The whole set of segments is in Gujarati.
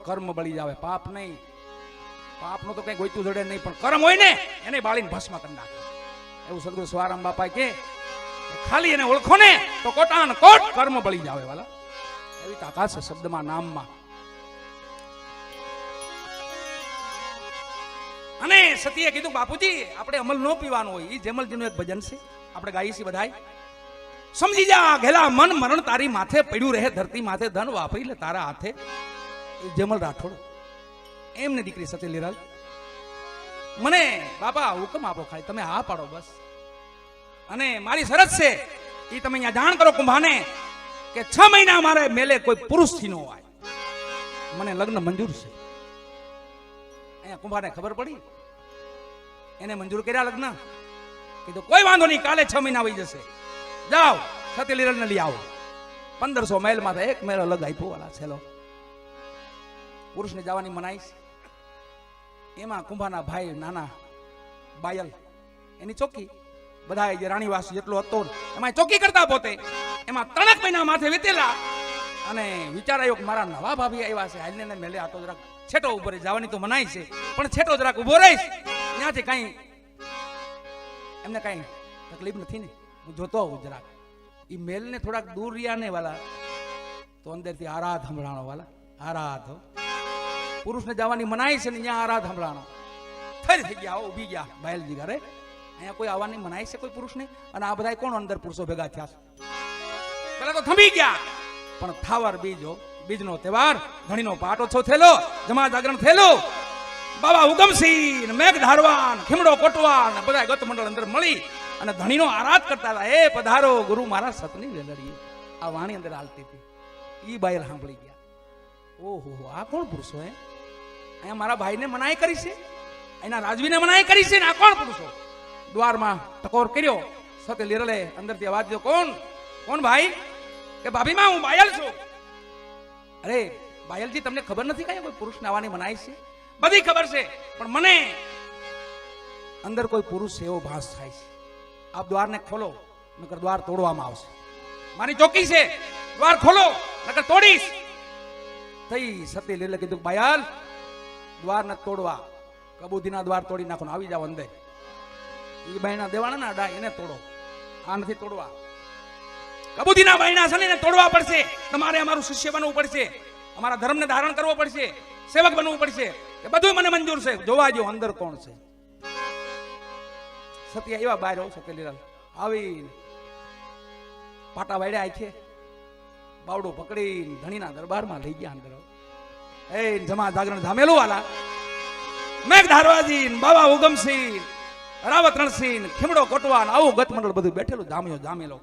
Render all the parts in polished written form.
કર્મ બળી જાવે, પાપ નહીં. પાપનું તો કઈ ગોઈતું જડે નહીં, પણ કર્મ હોય ને એને બાળીને ભસ્મ કરી નાખે. એવું સદગુરુ સ્વારામ બાપા કે ખાલી એને ઓળખો ને તો કોટાન કોટ કર્મ બળી જાવે વાલા. એવી તાકાત છે શબ્દમાં, નામમાં. અને સતીએ કીધું બાપુજી આપણે અમલ ન પીવાનું હોય. એ જેમલજીનું એક ભજન છે, આપણે ગાઈએ છીએ બધાય. સમજી જા ઘેલા મન મરણ તારી માથે પડ્યું રહે, ધરતી માથે ધન વાપરી લે તારા હાથે. એ જેમલ રાઠોડ એમને દીકરી સતી લીરલ, મને બાપા હુકમ આપો, ખાલી તમે હા પાડો બસ. અને મારી શરત છે એ તમે અહીંયા જાણ કરો કુંભાને કે 6 મહિના મારે મેલે કોઈ પુરુષ થી ન હોય, મને લગ્ન મંજૂર છે. અહીંયા કુંભાને ખબર પડી, એને મંજૂર કર્યા લગ્ન. કીધું કોઈ વાંધો નહીં, કાલે 6 મહિના વહી જશે, જાઓ સતી લીરલ ને લઈ આવો. 1500 માઇલ માં એક મેલ અલગ આપ્યો વાલા છેલ્લો. પુરુષને જવાની મનાઈ. એમાં કુંભાના ભાઈ નાના બાયલ એની ચોકી, બધા જે રાણીવાસ જેટલો હતો એમાં ચોકી કરતા પોતે. એમાં 3 મહિના માથે વીતેલા અને વિચાર આવ્યો કે મારા નવા ભાભી આવ્યા છે, હાલને મેલે આ તો જરાક છેટો ઉભો રહી, જવાની તો મનાઈ છે પણ છેટો જરાક ઉભો રહીશ, ત્યાંથી કઈ એમને કઈ તકલીફ નથી ને, હું જોતો આવું જરાક. એ મેલ ને થોડાક દૂર રહ્યા ને વાલા, તો અંદરથી આરાધ સંભળાણો વાલા, આરાધ. પુરુષને જવાની મનાઈ છે ને અહીંયા આરાધ સંભળાણો. થઈ ગયા, ઉભી ગયા બાયલજી ઘરે. અહીંયા કોઈ આવવાની મનાઈ છે કોઈ પુરુષને? અને આ બધા કોણ અંદર પુરુષો ભેગા થયા છે? પેલા તો થંભી ગયા, પણ થાવર બીજનો તહેવાર, ધણીનો પાટો છો થયેલો, જમા જાગરણ થયેલું. બાબા ઉગમસિંહ, મેઘ ધારવાન, ખીમડો કોટવાન બધા ગત મંડળ અંદર મળી અને ધણીનો આરાધ કરતા હતા. એ પધારો ગુરુ મારા સતની વેલડીએ. આ વાણી અંદર હાલતી હતી. ઈ બાયલ સાંભળી ગયા. ઓહો, આ કોણ પુરુષો? હે, અહીંયા મારા ભાઈને મનાઈ કરી છે, એના રાજવીને મનાઈ કરી છે ને આ કોણ પુરુષો? દ્વારમાં ટકોર કર્યો. સતી લીરલે અંદરથી અવાજ દીધો, કોણ ભાઈ? કે ભાભી માં હું બાયલ છું. અરે બાયલજી, તમને ખબર નથી કઈ કોઈ પુરુષને આવવાની મનાઈ છે? બધી ખબર છે, પણ મને અંદર કોઈ પુરુષ એવો ભાસ થાય છે. આપ દ્વારને ખોલો, નકર દ્વાર તોડવામાં આવશે. મારી ચોકી છે, દ્વાર ખોલો નકર તોડીશ. થઈ સતી લીરલે કીધું, બાયલ દ્વાર ન તોડવા, કબૂદીના દ્વાર તોડી નાખો, આવી જાવ અંદર. એ બાયણા દેવાના ના ડા, એને તોડો, આ નથી તોડવા. કબૂદીના બાયણા છે ને એને તોડવા પડશે. તમારે અમારું શિષ્ય બનવું પડશે, અમારા ધર્મને ધારણ કરવો પડશે, સેવક બનવું પડશે. એ બધું મને મંજૂર છે, જોવા જો અંદર કોણ છે. સતી આવ્યા બહાર. સતી લીરલ આવી પાટા વાડ્યા આખે, બાવડું પકડી ધણીના દરબારમાં લઈ ગયા અંદર. એ જમા જાગરણ જામેલું વાલા. મેઘ ધારવાજી, બાબા ઉગમસિંહ, રાવત રણસિંહ, ખીમડો કોટવાન, આવું ગત મંડળ બધું બેઠેલું જામેલો.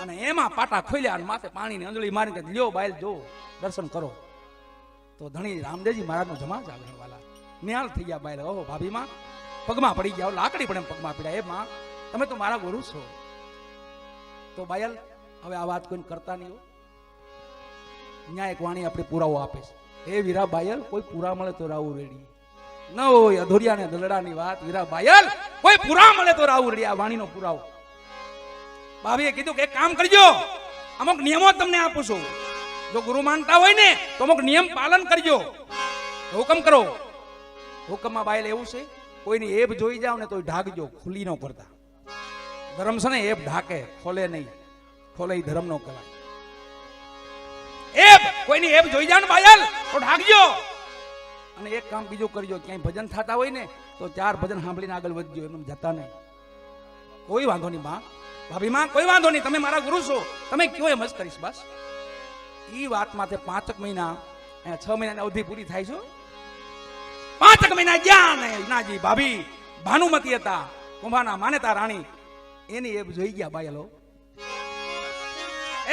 અને એમાં પાટા ખોલ્યા અને માથે પાણીની અંજળી મારીને લ્યો બાયલ જો દર્શન કરો. તો ધણી રામદેવજી મહારાજનો જમા જાગરણ વાલા નિહાલ થઈ ગયા બાયલ. ઓહો ભાભી માં પગમાં પડી ગયા, લાકડી પણ એમ પગમાં પડ્યા. એ માં તમે તો મારા ગુરુ છો. તો બાયલ હવે આ વાત કોઈ કરતા નહીં. અહીંયા એક વાણી આપણે પુરાવો આપે છે. હે વીરા બાયલ, કોઈ પુરા મળે તો રાવું રેડી ન હોય. અધોરિયા ને દલડાની વાત. વીરા બાયલ, કોઈ પુરા મળે તો રાવું રેડી. આ વાણીનો પુરાવો. ભાભીએ કીધું કે એક કામ કરજો, અમુક નિયમો તમને આપું છું. જો ગુરુ માનતા હોય ને તો અમુક નિયમ પાલન કરજો. હુકમ કરો. હુકમમાં બાયલ એવું છે, કોઈની એબ જોઈ જાવ ને તો ઢાકજો, ખુલ્લી ન કરતા. ધર્મ છે ને એબ ઢાકે, ખોલે નહીં. ખોલે એ ધર્મ નો કહેવાય. એબ કોઈની એબ જોઈ જાવ ને બાયલ તો ઢાકજો. અને એક કામ બીજું કરજો, ક્યાંય ભજન થતા હોય ને તો 4 ભજન સાંભળીને આગળ વધજો, એમ જતા નહીં. કોઈ વાંધો નહીં માં, ભાભી માં કોઈ વાંધો નહીં, તમે મારા ગુરુ છો, તમે કયો એમ જ કરીશ બસ. ઈ વાત માથે 5 મહિના, 6 મહિનાની અવધિ પૂરી થાય છે. 5 મહિના ગયા ને નાજી ભાભી ભાનુમતી હતા, કુંભાના માનેતા રાણી, એની એબ જોઈ ગયા બાયલો.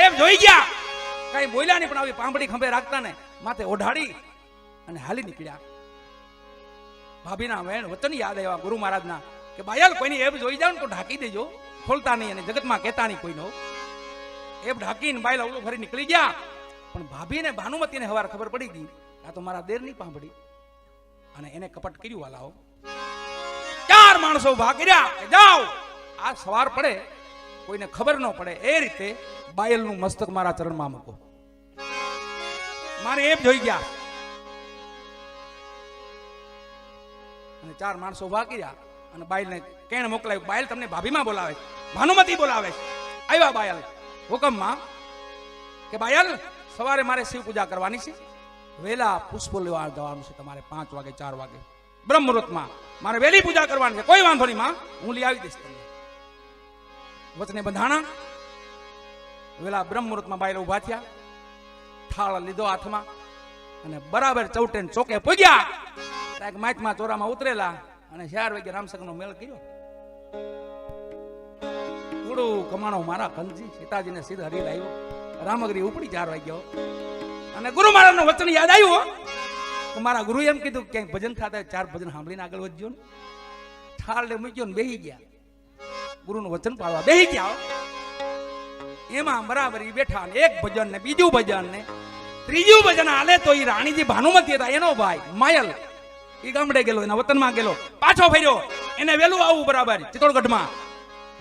એબ જોઈ ગયા, કઈ બોલ્યા નહીં, પણ આવી પાંબડી ખંભે રાખતા ને માથે ઓઢાડી અને હાલી નીકળ્યા. ભાભીના વચન યાદ આવ્યા ગુરુ મહારાજના કે બાયલ કોઈની એબ જોઈ જાવ ને તો ઢાંકી દેજો, ખોલતા નહીં અને જગતમાં કહેતા નહીં કોઈનો. એબ ઢાંકીને બાયલ અવળું ફરી નીકળી ગયા. પણ ભાભીને ભાનુમતીને હવાર ખબર પડી ગઈ આ તો મારા દેરની પાંભડી, અને એને કપટ કર્યું વાલાઓ. 4 માણસો ઉભા કર્યા કે જાઓ, આ સવાર પડે કોઈને ખબર ન પડે એ રીતે બાયલનું મસ્તક મારા ચરણમાં મૂકો. મારે એમ જોઈ ગયા અને 4 માણસો ઉભા કર્યા અને બાયલને કેણ મોકલાયું, બાયલ તમને ભાભીમાં બોલાવે છે, ભાનુમતી બોલાવે છે. આવ્યા બાયલ હુકમમાં કે બાયલ સવારે મારે શિવ પૂજા કરવાની છે, વેલા પુષ્પો લેવા જવાનું છે તમારે 5 વાગે 4 વાગે બ્રહ્મ મુહૂર્તમાં મારે વેલી પૂજા કરવાની છે. કોઈ વાંધો નહીં માં, હું લઈ આવી દઈશ તમને. વચને બંધાણા. વેલા બ્રહ્મ મુહૂર્તમાં બાયલ ઉભા થયા, થાળ લીધો હાથમાં અને બરાબર ચૌટે ચોકે પૂગ્યા. માથમાં ચોરામાં ઉતરેલા અને 4 વાગે રામસંગનો મેળ કર્યો. થોડું કમાણો મારા કંજી સીતાજીને સીધ હરી લાવ્યો. રામગરી ઉપડી 4 વાગ્યો અને ગુરુ મહારાજનું વચન યાદ આવ્યું કે મારા ગુરુ એમ કીધું ક્યાંય ભજન થતા 4 ભજન સાંભળીને આગળ વધજો ને. થાળને મૂક્યો ને બેહી ગયા, ગુરુનું વચન પાડવા બેહી ગયા. એમાં બરાબર ઈ બેઠા ને એક ભજન ને બીજું ભજન ને ત્રીજું ભજન હાલે તો ઈ રાણીજી ભાનુમતી હતા એનો ભાઈ માયલ ઈ ગામડે ગયેલો, એના વતનમાં ગયેલો, પાછો ફર્યો. એને વેલું આવવું બરાબર ચિત્તોડગઢમાં.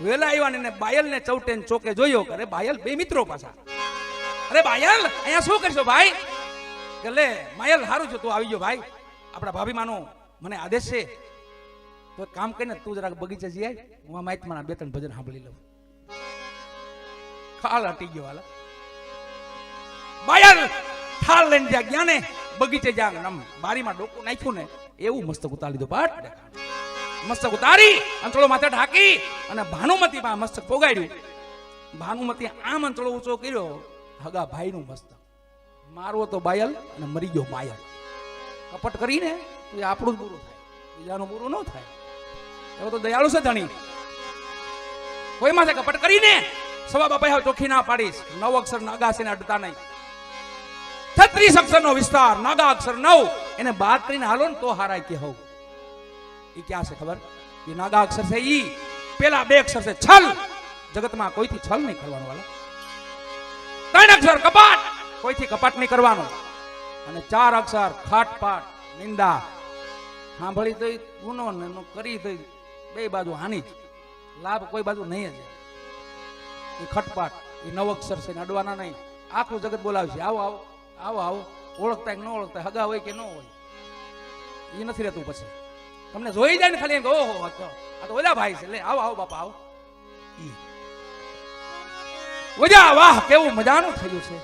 વેલા આવ્યા ને બાયલ ને ચૌટે ચોકે જોયો. અરે બાયલ બે મિત્રો પાછા. અરે બાયલ અહીંયા શું કરશો ભાઈ? કે લે માયલ હારું છો તું આવી ગયો ભાઈ, આપણા ભાભીમાનો મને આદેશ છે તો કામ કરીને તું જરાક બગીચે જઈ આય, હું માઇકમાં 2-3 ભજન સાંભળી લઉં. ખાલ હટી ગયો હાલ. બાયલ થાળ લઈને જ્યાં ગયા ને બગીચે જ્યાં બારીમાં ડોકું નાખ્યું ને એવું મસ્તક ઉતારી લીધું. પાટ મસ્તક ઉતારી અંતળો માથે ઢાંકી અને ભાનુમતી માં મસ્તક પોગાડ્યું. ભાનુમતી આમ અંતળો ઊંચો કર્યો, હગા ભાઈ નું મસ્તક મારવો તો બાયલ અને મરી ગયો બાયલ. કપટ કરીને તો એ આપણું જ બુરું થાય, બીજાનું બુરું ન થાય. એવો તો દયાળુ છે ધણી. કોઈ માથે કપટ કરીને સવા બાપા ચોખ્ખી ના પાડીશ. 9 અક્ષર નાગા છે ને અડતા નહીં. 36 અક્ષરનો વિસ્તાર, નાગા અક્ષર 9, એને બાદ કરીને હાલો ને તો હારાય કે હોવ. એ ક્યાં છે ખબર? એ નાગા અક્ષર છે. ઈ પેલા 2 અક્ષર છે છલ. જગતમાં કોઈથી છલ નહીં કરવાનું વાલા. 3 અક્ષર કપાટ, કોઈથી કપાટ નહીં કરવાનું. અને 4 અક્ષર ખાટપાટ, નિંદા. સાંભળી તો ગુનો ને કરી તો બે બાજુ હાની જ, લાભ કોઈ બાજુ નહીં જ. એ ખટપાટ, એ 9 અક્ષર છે, અડવાના નહીં. આખું જગત બોલાવશે આવો આવો આવો આવો, ઓળખતા કે ન ઓળખતા, હગા હોય કે ન હોય એ નથી રહેતું. પછી તમને જોઈ જાય ને ખાલી ઓહો આ તો ઓલા ભાઈ છે, લે આવો આવો બાપા આવો. વજા વાહ કેવું મજાનું થયું છે.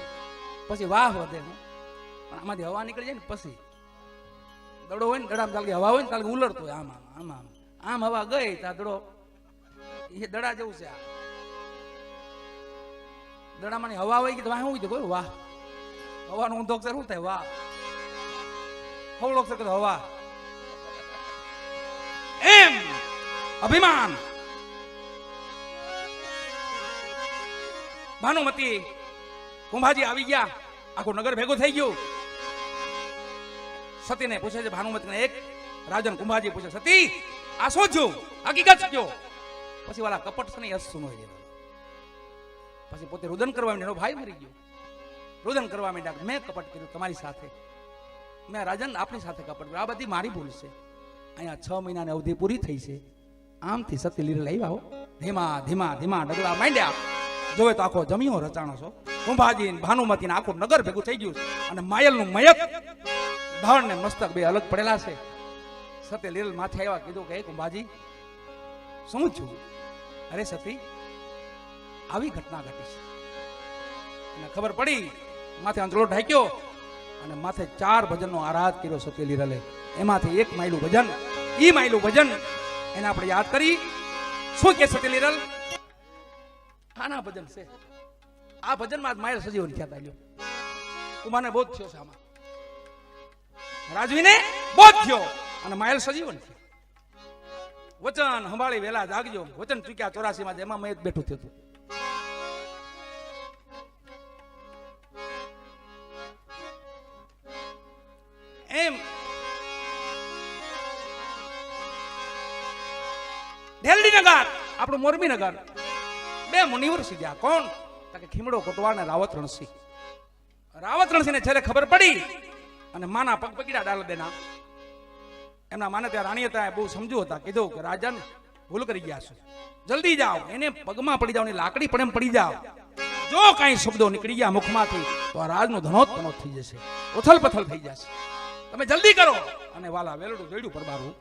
પછી વાહ વધે પણ આમાંથી હવા નીકળી જાય ને પછી દડો હોય ને દડામાં ચાલતી હવા હોય ને ચાલે ઉલડતો હોય આમ આમ આમ આમ હવા ગઈ ત્યાં દડો એ દડા જેવું છે. દડામાં હવા હોય કે વાહ શું કોઈ વાહ હવાનું ઊંધો અક્ષર શું થાય? વાહ. હવળો અક્ષર કીધું હવા. એમ અભિમાન. ભાનુમતી કુંભાજી આવી ગયા, આખું નગર ભેગું થઈ ગયું. સતીને પૂછે છે ભાનુમતીને એક રાજન કુંભાજી પૂછે, સતી આ શું થયું? હકીકત કયો? પછી વાલા કપટ છે ને અસુ નો પછી પોતે રુદન કરવા માંડ્યો. ભાઈ મરી ગયો. રુદન કરવા માંડ્યા, મેં કપટ કર્યું તમારી સાથે, મેં રાજન આપણી સાથે કપટ કર્યું, આ બધી મારી ભૂલ છે. અહીંયા 6 મહિનાની અવધિ પૂરી થઈ છે. આમથી સતી લીરે લઈ આવો. ધીમા ધીમા ધીમા ડગલા માંડ્યા. જોવે તો આખો જમીઓ રચાણો છો. કુંભાજી ભાનુમતી ને આખું નગર ભેગું થઈ ગયું અને માયલ નું મયક ધડ ને મસ્તક બે અલગ પડેલા છે. સતી લીલ માથે આવ્યા, કીધું કે કુંભાજી શું છું? અરે સતી આવી ઘટના ઘટી છે. અને ખબર પડી, માથે અંતળો ઢાંક્યો અને માથે 4 ભજનનો આરાધ કર્યો સતી લીરલે. એમાંથી એક માયલું ભજન, ઈ માયલું ભજન એને આપણે યાદ કરી. શું કે સતી લીરલ? આના ભજન છે. આ ભજનમાં માયલ સજીવન ખ્યાત આવ્યો. કુમારને બોધ થયો છે આમાં, રાજવીને બોધ થયો અને માયલ સજીવન થયો. વચન સંભાળી વેલા જાગજો. વચન ચૂક્યા 84 માં એમાં મેં બેઠું થયું હતું. એમ ઢેલડી નગર, આપણું મોરબી નગર, 2 મુનિવર સીધ્યા. કોણ? કે ખીમડો કોટવા ને રાવત રણસિંહ. રાવત રણસિંહ ને છેલ્લે ખબર પડી અને માના પગ પકડ્યા ડાલ દેના. એમના માને ત્યાં રાણી હતા, બહુ સમજુ હતા. કીધું કે રાજન ભૂલ કરી ગયા છો, જલ્દી જાઓ, એને પગમાં પડી જાઓ, લાકડી પડે એમ પડી જાઓ. જો કઈ શબ્દો નીકળી ગયા મુખમાંથી તો આ રાજનો ધનોત પનોત થઈ જશે, ઉથલ પથલ થઈ જશે. તમે જલ્દી કરો. અને વાલા વેલડું દોડ્યું પરબારું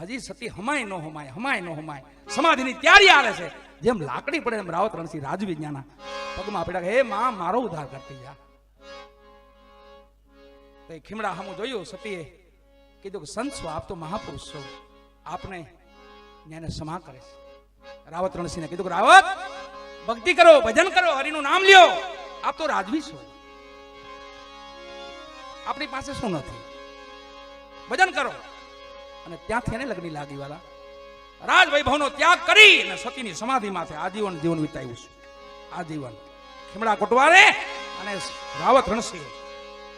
હજી સતી હમાય ન હમાય, હમાય ન હમાય, સમાધિની તૈયારી આવે છે. જેમ લાકડી પડે એમ રાવત રણસિંહ રાજવી જ્ઞાના પગમાં પડ્યા, હે માં મારો ઉદ્ધાર કરતી જા. તો એ ખીમડા સામું જોયું, સતીએ કીધું કે સંત છો, આપ તો મહાપુરુષ છો, આપને ન્યાને ક્ષમા કરે છે. રાવત રણસિંહને કીધું કે રાવત ભક્તિ કરો, ભજન કરો, હરિનું નામ લ્યો, આપ તો રાજવી છો, આપણી પાસે શું નથી, ભજન કરો. અને ત્યાંથી એને લગ્ન લાગી વાળા રાજ વૈભવનો ત્યાગ કરી અને સતીની સમાધિ માથે આજીવન જીવન વિતાવ્યું છે. આજીવન ખીમડા કોટવારે અને રાવત રણસિંહ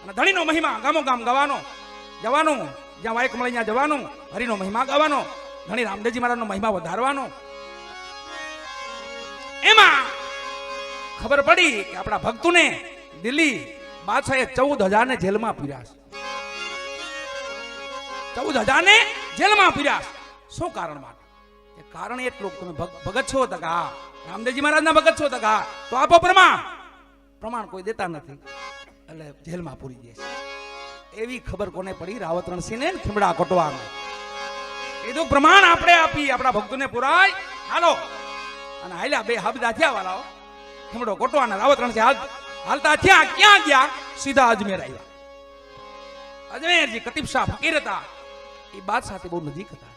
અને ધણીનો મહિમા ગામો ગામ ગાવાનો, જવાનું જ્યાં વાયક મળે ત્યાં જવાનું, હરિનો મહિમા ગાવાનો, ધણી રામદેવજી મહારાજનો મહિમા વધારવાનો. એમાં ખબર પડી કે આપણા ભક્તોને દિલ્હી બાદશાહે 14,000 ને જેલમાં પીર્યા છે. 14,000 ને જેલમાં પીર્યા. શું કારણ માટે? કે કારણ એટલું, તમે ભગત છો તો હા, રામદેવજી મહારાજના ભગત છો તો હા, તો આપો પ્રમાણ. પ્રમાણ કોઈ દેતા નથી એટલે જેલમાં પૂરી દે છે. એવી ખબર કોને પડી? રાવત રણસિંહને ખીમડા કોટવાને. કીધું પ્રમાણ આપણે આપી, આપણા ભક્તોને પુરાય, હાલો. અને હાલ્યા બે હબદા થયા વાળાઓ, ખીમડો કોટવાના રાવત રણસિંહ હાલતા થયા. ક્યાં ગયા? સીધા અજમેર આવ્યા. અજમેરજી કતીબ શાહ ફકીર હતા, એ બાદશાહ બહુ નજીક હતા.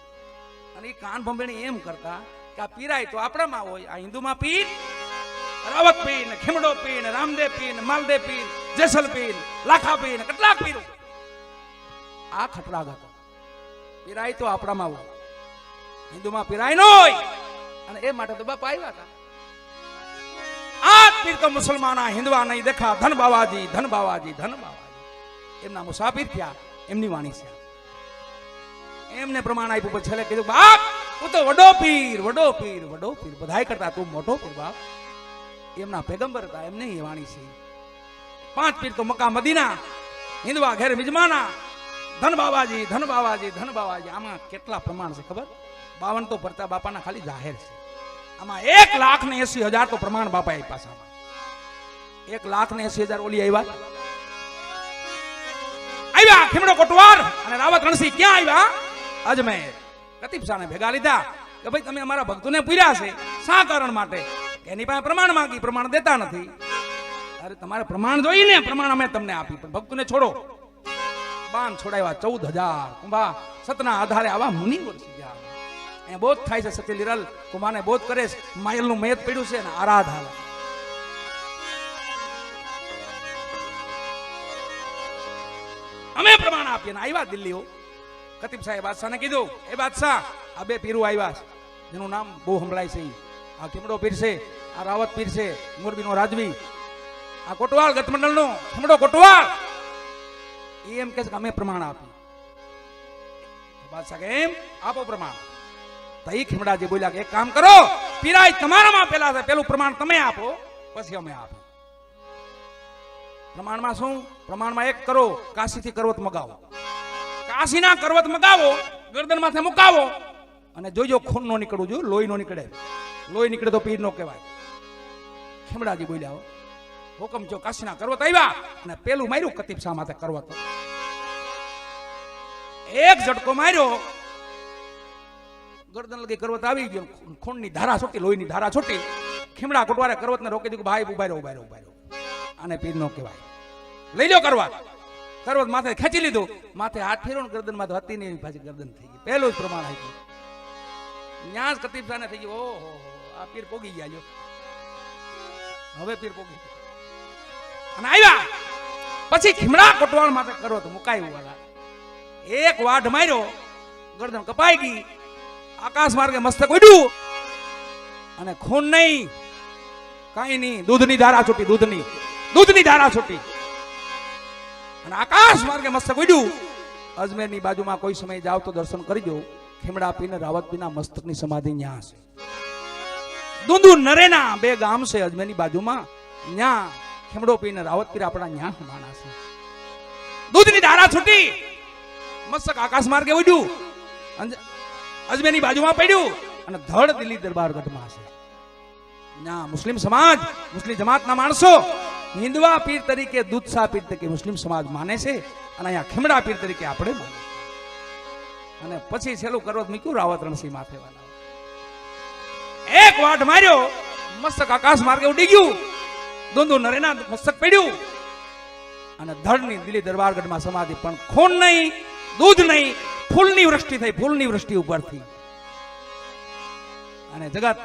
અને એ કાન ભંભેણી એમ કરતા કે આ પીરાય તો આપણામાં હોય, આ હિન્દુમાં પીર, રાવત પીર, ખીમડો પીર, રામદેવ પીર, માલદેવ પીર, જેસલ પીર, લાખા પીર, કેટલાક પીરો. આ ખટરાગ હતો. પીરાય તો આપણામાં હોય, હિન્દુમાં પીરાય ન હોય. અને એ માટે તો બાપા આવ્યા હતા. આ પીર તો મુસલમાના હિન્દવા નહીં દેખા, ધન બાવાજી, ધન બાવાજી, ધન બાવાજી. એમના મુસાફિર થયા, એમની વાણી છે. એમને પ્રમાણ આપ્યું. પછી છેલ્લે કીધું બાપ તું તો વડો પીર, વડો પીર, વડો પીર, બધાય કરતા તું મોટો પીર બાપ. એમના પેગંબર હતા, એમને એ વાણી છે. 5 પીર તો મક્કા મદીના, હિન્દવા ઘેર મિજમાના, ધન બાવાજી, ધન બાવાજી, ધન બાવાજી. આમાં કેટલા પ્રમાણ છે ખબર? 52 તો ભરતા બાપાના ખાલી જાહેર છે. આમાં 1,80,000 તો પ્રમાણ બાપા આપ્યા છે. આમાં 1,80,000 ઓલી આવ્યા. ખીમડો કોટવાર અને રાવત રણસિંહ ક્યાં આવ્યા? અજમેર. કતીબ શાહને ભેગા લીધા કે ભાઈ તમે અમારા ભક્તોને પૂર્યા છે, શા કારણ માટે? એની પાસે પ્રમાણ માંગી, પ્રમાણ દેતા નથી. અરે તમારે પ્રમાણ જોઈને પ્રમાણ અમે તમને આપી, પણ ભક્તોને છોડો. બાણ છોડાવ્યા. 14,000 કુંભા સતના આધારે આવા મુનિ વરસી ગયા. અહીંયા બોધ થાય છે. સત્ય લીરલ કુંભાને બોધ કરે છે. માયલનું મેદ પડ્યું છે ને આરાધના. અમે પ્રમાણ આપીએ ને આવ્યા દિલ્હીઓ. કતીબ સાહેબ બાદશાહને કીધું, એ બાદશાહ આ 2 પીરો આવ્યા છે, જેનું નામ બહુ સંભળાય છે. આ ખીમડો પીર છે, આ રાવત પીર છે, મોરબીનો રાજવી, આ કોટવાલ ગતમંડળનો ખીમડો કોટવાલ. એમ કે અમે પ્રમાણ આપી. બાદશાહ કે એમ આપો પ્રમાણ. તો એ ખીમડાજી બોલ્યા કે એક કામ કરો, પીરાય તમારામાં પેલા છે, પેલું પ્રમાણ તમે આપો, પછી અમે આપો. પ્રમાણમાં શું? પ્રમાણમાં એક કરો, કાશીથી કરવત મગાવો. કાશીના કરવત મગાવો, ગરદન માથે મુકાવો, અને જોજો ખૂન નો નીકળવું જોઈએ, લોહી નો નીકળે. લોહી નીકળે તો પીર નો કહેવાય. ખીમડાજી બોલ્યા હુકમ જો. કાશીના કરવત આવ્યા અને પેલું માર્યું કતીબ શાહ માથે કરવત. એક ઝટકો માર્યો, ગરદન લગી કરવત આવી ગયો, ખૂનની ધારા છૂટી, લોહીની ધારા છૂટી. ખીમડા કોટવારે કરવતને રોકી દીધું, ભાઈ ઉભા રહો, ઉભા રહો, ઉભા રહો. આને પીર નો કહેવાય. લઈ લો કરવત. કરવત માથે ખેંચી લીધું, માથે હાથ ફેરો ને ગરદન માં હતી ને પાછી ગરદન થઈ ગઈ. પહેલું જ પ્રમાણ આપ્યું. ન્યાસ કતીબ શાહને થઈ ગયું, ઓહો આ પીર પોગી ગયા. જો હવે પીર પોગી અને આવ્યા. પછી ખીમડા કોટવાળ માથે કરવત મુકાયું વાળા. એક વાઢ માર્યો, ગરદન કપાઈ ગઈ, આકાશ માર્ગે મસ્તક ઉડ્યું અને ખૂન નહીં, કઈ નહીં, દૂધની ધારા છૂટી, દૂધની ધારા છૂટી અને આકાશ માર્ગે મસ્તક ઉડ્યું. અજમેરની બાજુમાં કોઈ સમય જાવ તો દર્શન કરજો. ખીમડા પીને રાવત પીના મસ્તકની સમાધિ ન્યા છે. દુંદુ નરેના 2 ગામ છે અજમેરની બાજુમાં. ન્યા ખીમડો પીને રાવત પીર આપણા ન્યા હમાણા છે. દૂધની ધારા છૂટી, મસ્તક આકાશ માર્ગે ઉડ્યું, અજમેરની બાજુમાં પડ્યું અને ધડ દિલ્હી દરબાર ગઢમાં છે. ના મુસ્લિમ સમાજ, મુસ્લિમ જમાતના માણસો હિન્દવા પીર તરીકે, દૂધશાહ પીર તરીકે મુસ્લિમ સમાજ માને છે અને અહીંયા ખીમડા પીર તરીકે આપણે માને. અને પછી છેલ્લું કરવત મૂક્યું રાવત રણસિંહ માથે વાળા. એક વાટ માર્યો, મસ્તક આકાશ માર્ગે ઉડી ગયું. દોંદો નરેના મસ્તક પડ્યું અને ધડની દિલ્હી દરબારગઢમાં સમાધિ. પણ ખૂન નહીં, દૂધ નહીં, ફૂલની વૃષ્ટિ થઈ, ફૂલની વૃષ્ટિ ઉપરથી. અને જગત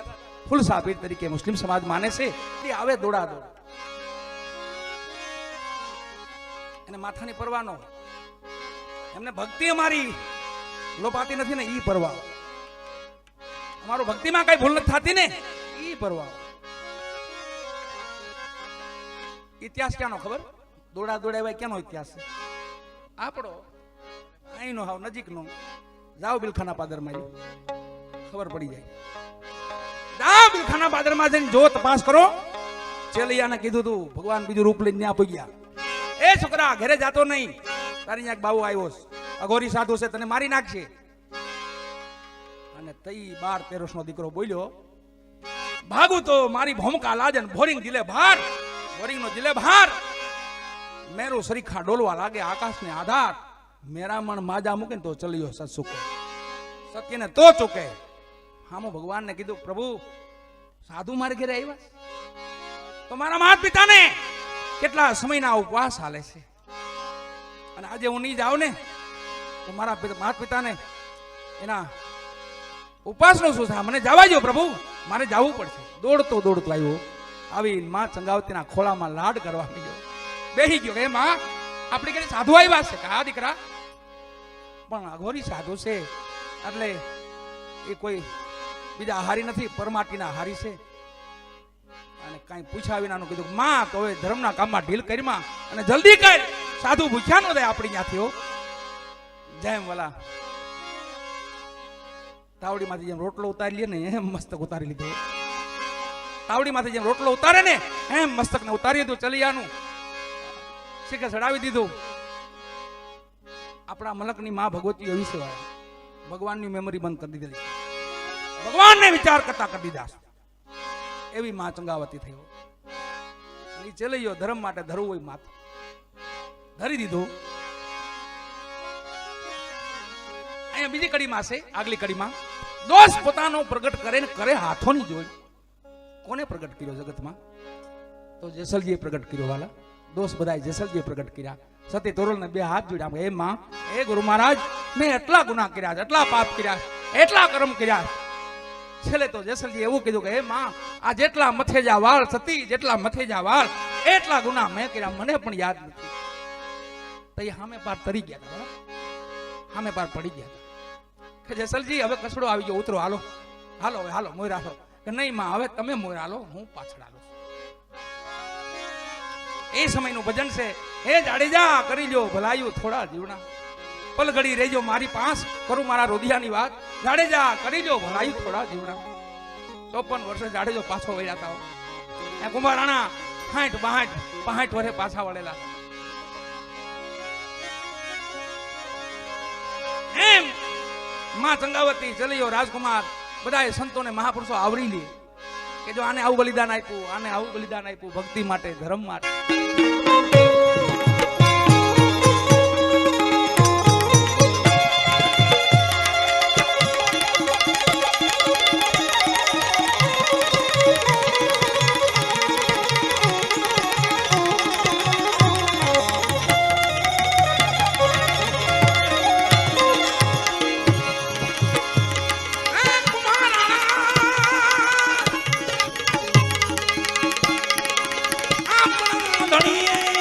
ફૂલ સાપીર તરીકે મુસ્લિમ સમાજ માને છે. આવે દોડા દોડ, એને માથાની પરવા ન, એમને ભક્તિ અમારી લોપાતી નથી ને ઈ પરવા. અમારો ભક્તિમાં કઈ ભૂલ નથી થતી ને ઈ પરવા. ઇતિહાસ ક્યાંનો ખબર? દોડા દોડાવાય ક્યાંનો ઇતિહાસ છે? આપણો અહીંનો હાવ નજીકનો. જાઓ બિલખાના પાદરમાં, ખબર પડી જાય. જાઓ બિલખાના પાદરમાં જઈને જો તપાસ કરો. ચેલિયાને કીધું તું ભગવાન બીજું રૂપ લઈને ત્યાં પૂગ્યા. એ છોકરા ઘરે જાતો નહીં, તારી ત્યાં બાબુ આવ્યો છે, અઘોરી સાધુ છે, તને મારી નાખશે. અને તઈ 12-13 વર્ષનો દીકરો બોલ્યો, ભાગું તો મારી ભૂમકા લાજન ભોરિંગ દિલે ભાર, ભોરિંગ નો દિલે ભાર. મેરું સરીખા ડોલવા લાગે આકાશને આધાર. મેરામણ માજા મૂકે તો ચલ્યો સત્સુકે, સત્યને તો ચૂકે. હામો ભગવાનને કીધું, પ્રભુ સાધુ મારે ઘરે આવ્યા તો મારા માતા પિતાને કેટલા સમયના ઉપવાસ હાલે છે, અને આજે હું નહીં જાઉં ને તો મારા માતા પિતાને એના ઉપવાસનો શું થાય? મને જવા દો પ્રભુ, મારે જવું પડશે. દોડતો દોડતો આવ્યો, આવી માં ચંગાવતીના ખોળામાં લાડ કરવા માંડ્યો. બેહી ગયો. એ માં આપણી ઘરે સાધુ આવ્યા છે? હા દીકરા, પણ અઘોરી સાધુ છે એટલે એ કોઈ બીજા આહારી નથી, પરમાટીના આહારી છે. અને કઈ પૂછ્યા વિનાનું કીધું, માં તો હવે ધર્મના કામમાં ઢીલ કરીમાં અને જલ્દી કર, સાધુ ભૂખ્યા નો દે આપણી ત્યાંથી. જેમ વાલા તાવડીમાંથી જેમ રોટલો ઉતારી લે ને એમ મસ્તક ઉતારી લીધો. તાવડીમાંથી જેમ રોટલો ઉતારે ને એમ મસ્તકને ઉતારી દીધું. ચલિયાનું શીખે ચડાવી દીધું. આપણા મલકની માં ભગવતી એવી છે, ભગવાનની મેમરી બંધ કરી દીધી, ભગવાનને વિચાર કરતા કરી દીધા. એવી માં ચંગાવતી થયો. ચલૈયો ધર્મ માટે ધરવું હોય માથે ધરી દીધું. અહીંયા બીજી કડીમાં છે, આગલી કડીમાં દોષ પોતાનો પ્રગટ કરે ને કરે હાથોની જોઈ. કોને પ્રગટ કર્યો જગતમાં? તો જેસલજીએ પ્રગટ કર્યો વાલા. દોષ બધાય જેસલજીએ પ્રગટ કર્યા. સતી તોરલને 2 હાથ જોડ્યા. એ માં, એ ગુરુ મહારાજ, મેં એટલા ગુનાહ કર્યા છે, એટલા પાપ કર્યા છે, એટલા કર્મ કર્યા. છેલ્લે તો જેસલજી એવું કીધું કે એ માં, આ જેટલા મથેજા વાળ સતી, જેટલા મથેજા વાળ એટલા ગુનાહ મેં કર્યા, મને પણ યાદ નથી. તો એ સામે પાર તરી ગયા હતા, સામે પાર પડી ગયા હતા કે જેસલજી હવે કસડો આવી ગયો, ઉતરો, હાલો હાલો હવે હાલો મોર હાલો. કે નહીં માં, હવે તમે મોર હાલો, હું પાછળ હાલો. એ સમયનું ભજન છે, હે જાડેજા કરી લ્યો ભલાયું થોડા જીવના, પલઘડી રહેજો મારી પાસ, કરું મારા રોધિયાની વાત. જાડેજા કરી લ્યો ભલાયું થોડા જીવના. 54 વર્ષે જાડેજો પાછો વળ્યા હતા. એ કુંભારાણા 60-62 વર્ષે પાછા વળેલા. એમ માં ચંગાવતી, ચલિયો, રાજકુમાર બધાએ સંતોને મહાપુરુષો આવરી લે કે જો આને આવું બલિદાન આપ્યું, આને આવું બલિદાન આપ્યું, ભક્તિ માટે, ધર્મ માટે. ધણીએ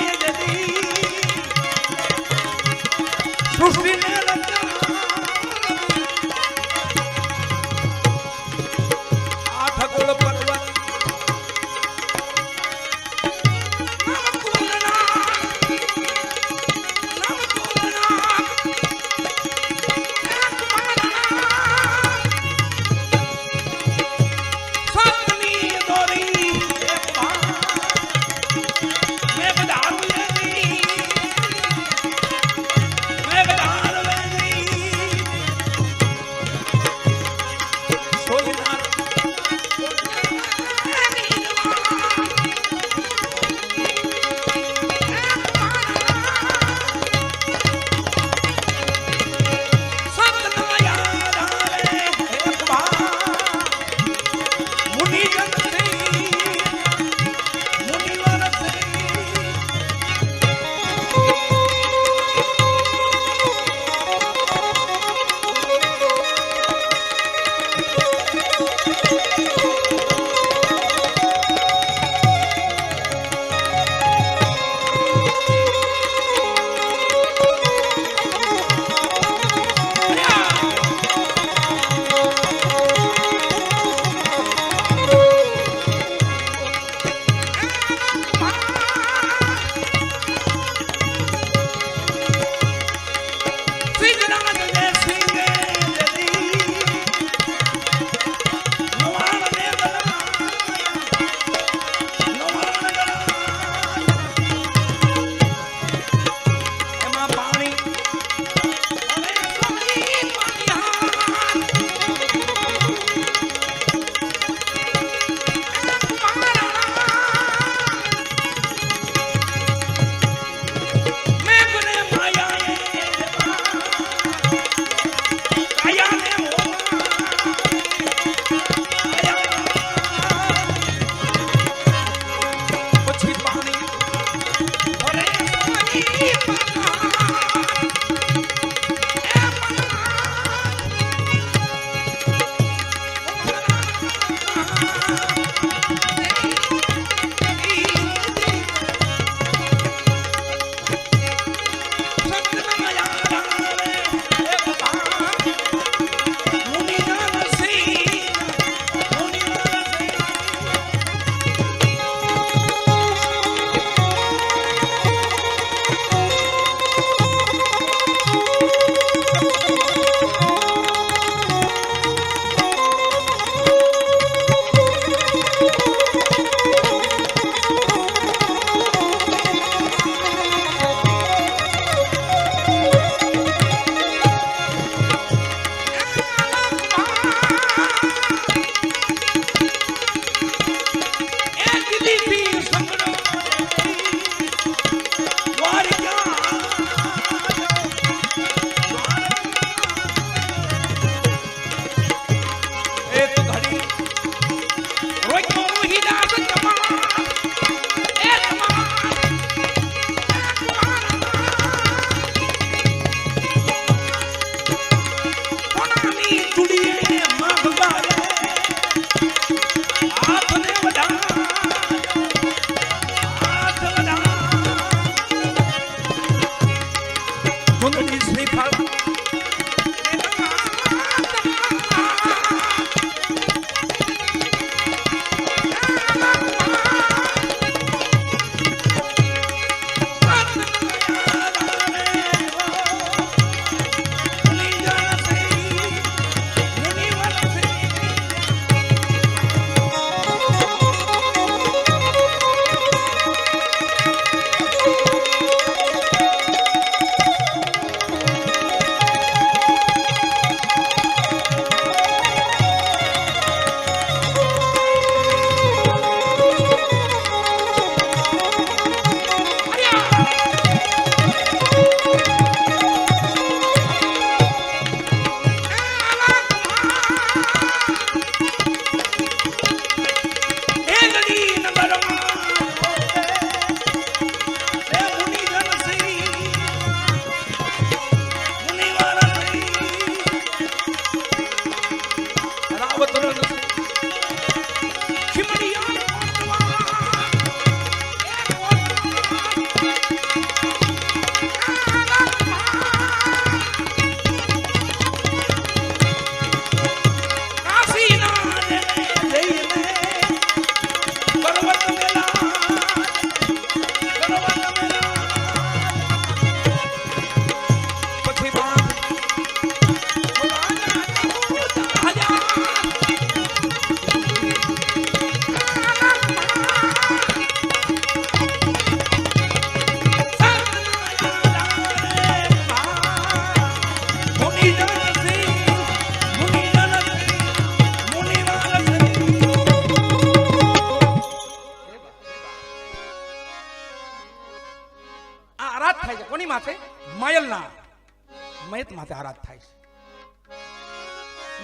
મયત માથે આરાધ થાય છે.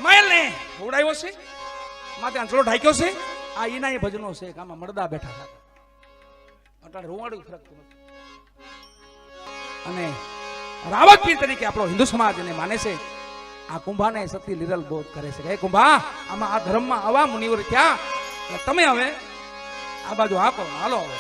મયલ ને ઉડાયો છે, માથે આંચળો ઢાક્યો છે. આ ઈના ભજનો છે કે આમાં મળદા બેઠા હતા. અટાણે રૂવાડું ફરકતું નથી. અને રાવત પીર તરીકે આપણો હિન્દુ સમાજ એને માને છે. આ કુંભાને સતી લીરલ બોધ કરે છે. હે કુંભા, આમાં આ ધર્મમાં આવા મુનિવર થયા, તમે હવે આ બાજુ હાકો, હાલો હવે.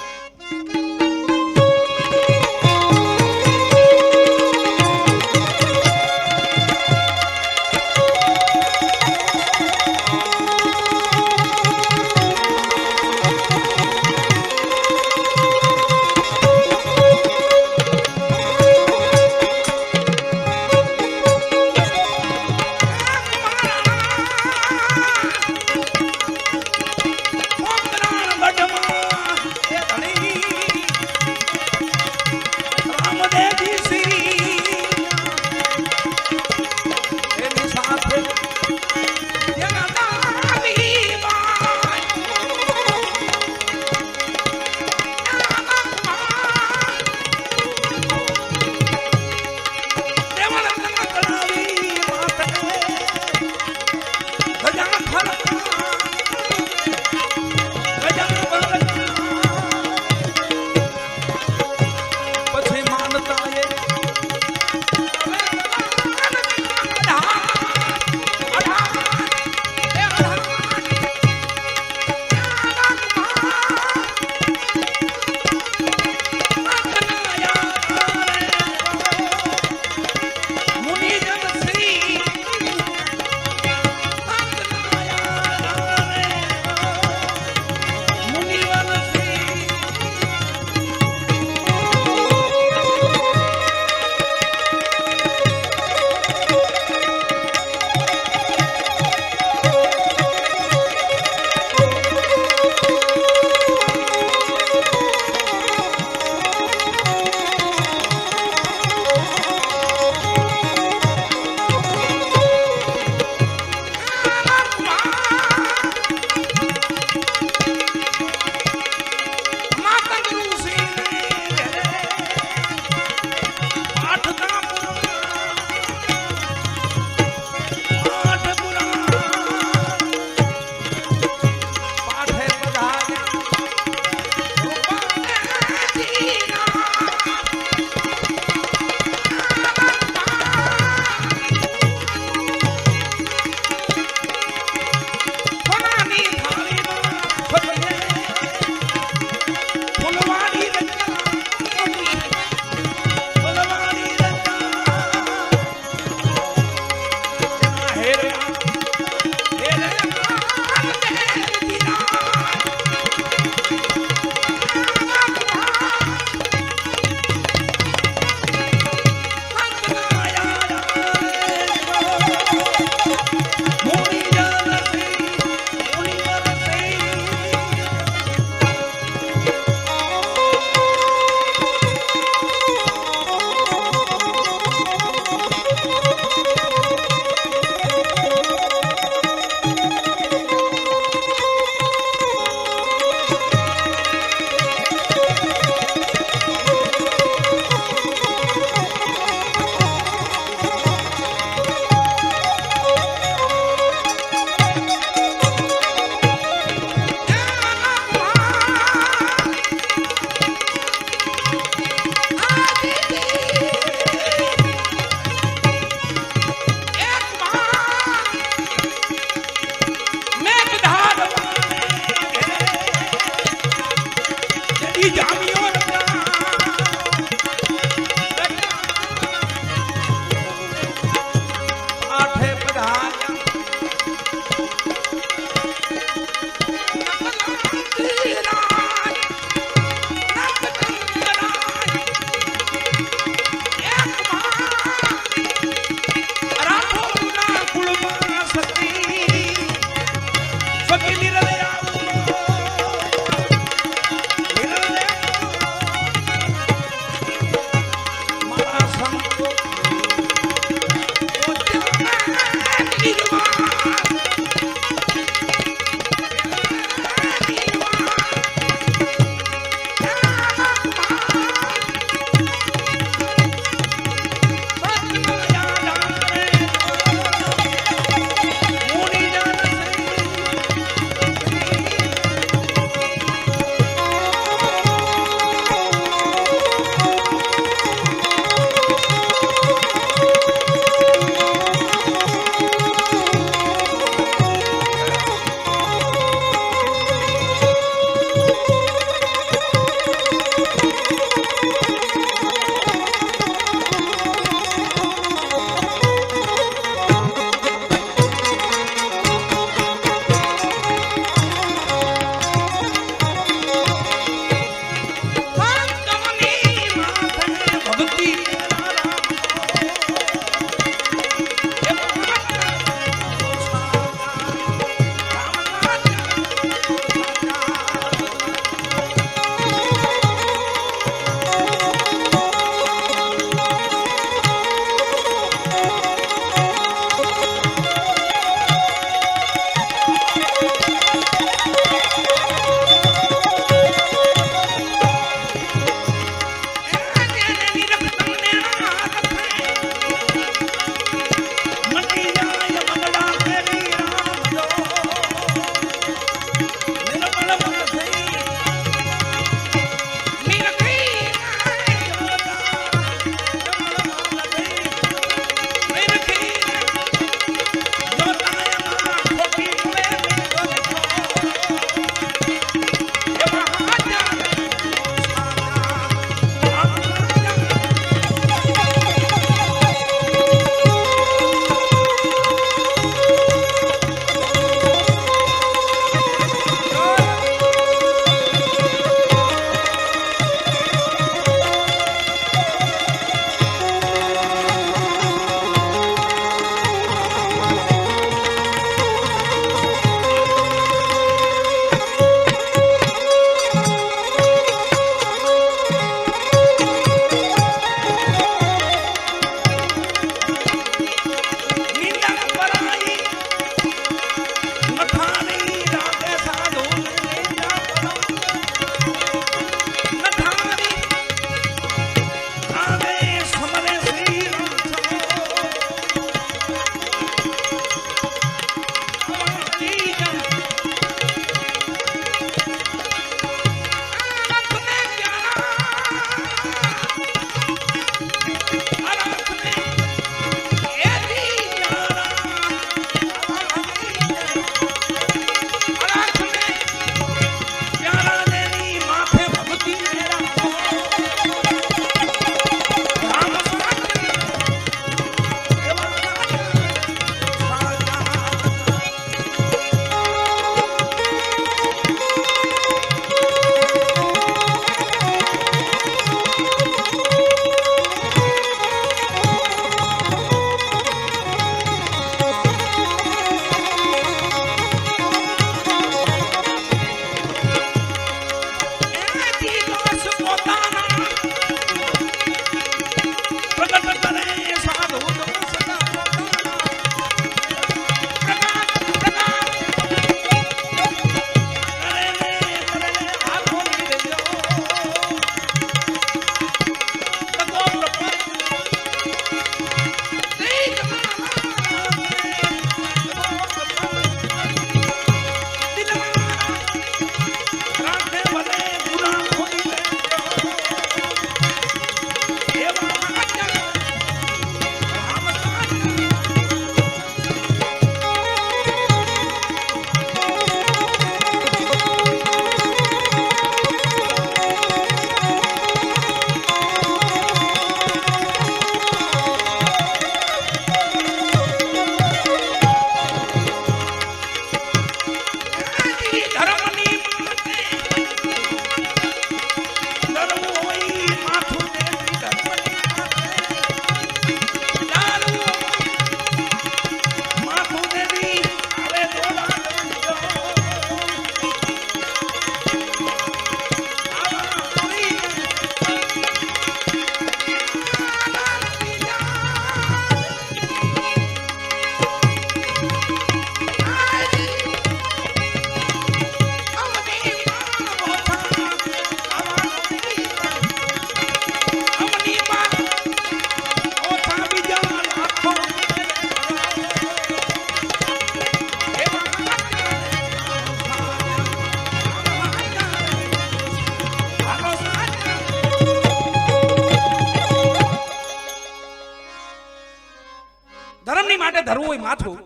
ધર્મની માટે ધરવું હોય માથું